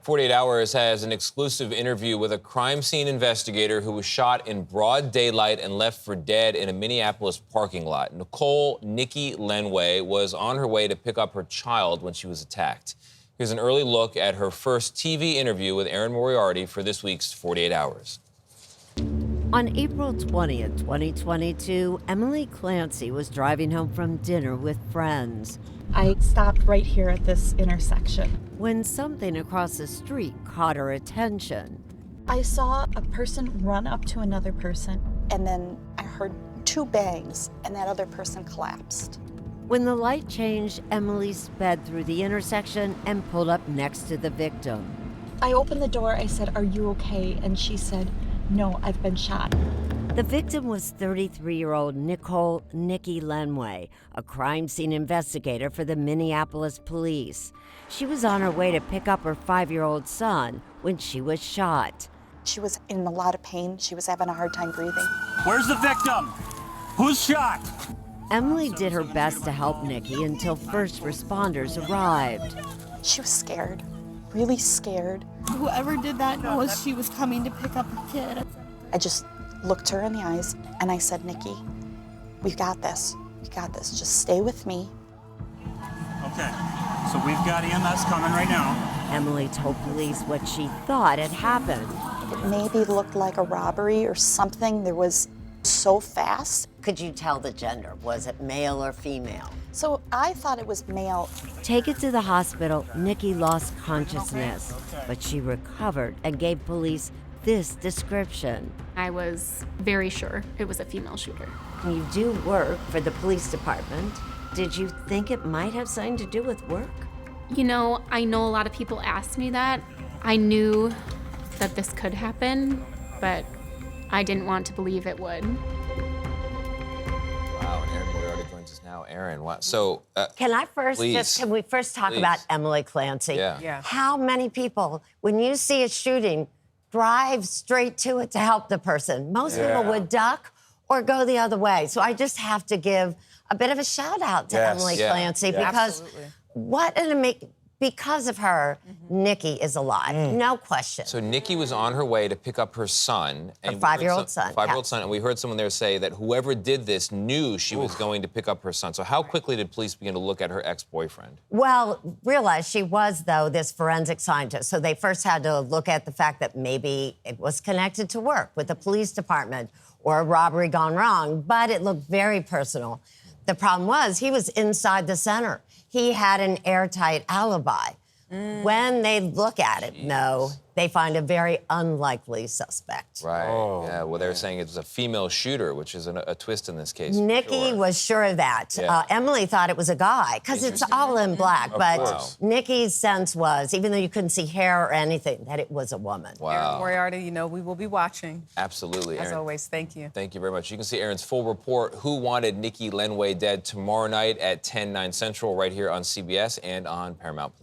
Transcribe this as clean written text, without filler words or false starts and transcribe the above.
48 Hours has an exclusive interview with a crime scene investigator who was shot in broad daylight and left for dead in a Minneapolis parking lot. Nicki Lenway was on her way to pick up her child when she was attacked. Here's an early look at her first TV interview with Erin Moriarty for this week's 48 Hours. On April 20th, 2022, Emily Clancy was driving home from dinner with friends I stopped right here at this intersection. when something across the street caught her attention. I saw a person run up to another person. And then I heard two bangs, and that other person collapsed. When the light changed, Emily sped through the intersection and pulled up next to the victim. I opened the door, I said, "Are you okay?" And she said, "No, I've been shot." The victim was 33-year-old Nicki Lenway, a crime scene investigator for the Minneapolis police. She was on her way to pick up her 5-year-old son when she was shot. She was in a lot of pain. She was having a hard time breathing. Where's the victim? Who's shot? Emily did her best to help Nicki until first responders arrived. She was scared, really scared. Whoever did that knows she was coming to pick up her kid. I just looked her in the eyes and I said, "Nicki, we've got this. We got this. Just stay with me." Okay, so we've got EMS coming right now. Emily told police what she thought had happened. It maybe looked like a robbery or something. There was so fast. Could you tell the gender? Was it male or female? So I thought it was male. Taken to the hospital, Nicki lost consciousness, but she recovered and gave police this description. I was very sure it was a female shooter. You do work for the police department. Did you think it might have something to do with work? You know, I know a lot of people ask me that. I knew that this could happen, but I didn't want to believe it would. Wow, and Erin Moriarty joins us now. Erin, wow. So, Can we first talk Please. about Emily Clancy? Yeah. How many people, when you see a shooting, drive straight to it to help the person? Most people would duck or go the other way. So I just have to give a bit of a shout out to Yes, Emily yeah, Clancy yeah. because because of her, Nicki is alive, no question. So Nicki was on her way to pick up her son. Her 5-year-old son. 5-year-old son, and we heard someone there say that whoever did this knew she was going to pick up her son. So how quickly did police begin to look at her ex-boyfriend? Well, realize she was, though, this forensic scientist. So they first had to look at the fact that maybe it was connected to work with the police department or a robbery gone wrong, but it looked very personal. The problem was he was inside the center. He had an airtight alibi. When they look at it, no, they find a very unlikely suspect. Right. Yeah. Well, they're saying it was a female shooter, which is a twist in this case. Nicki was sure of that. Yeah. Emily thought it was a guy because it's all in black. But course. Nicki's sense was, even though you couldn't see hair or anything, that it was a woman. Wow. Erin Moriarty, you know, we will be watching. Absolutely, As Erin. always, thank you. Thank you very much. You can see Erin's full report, Who Wanted Nicki Lenway Dead, tomorrow night at 10, 9 Central, right here on CBS and on Paramount+.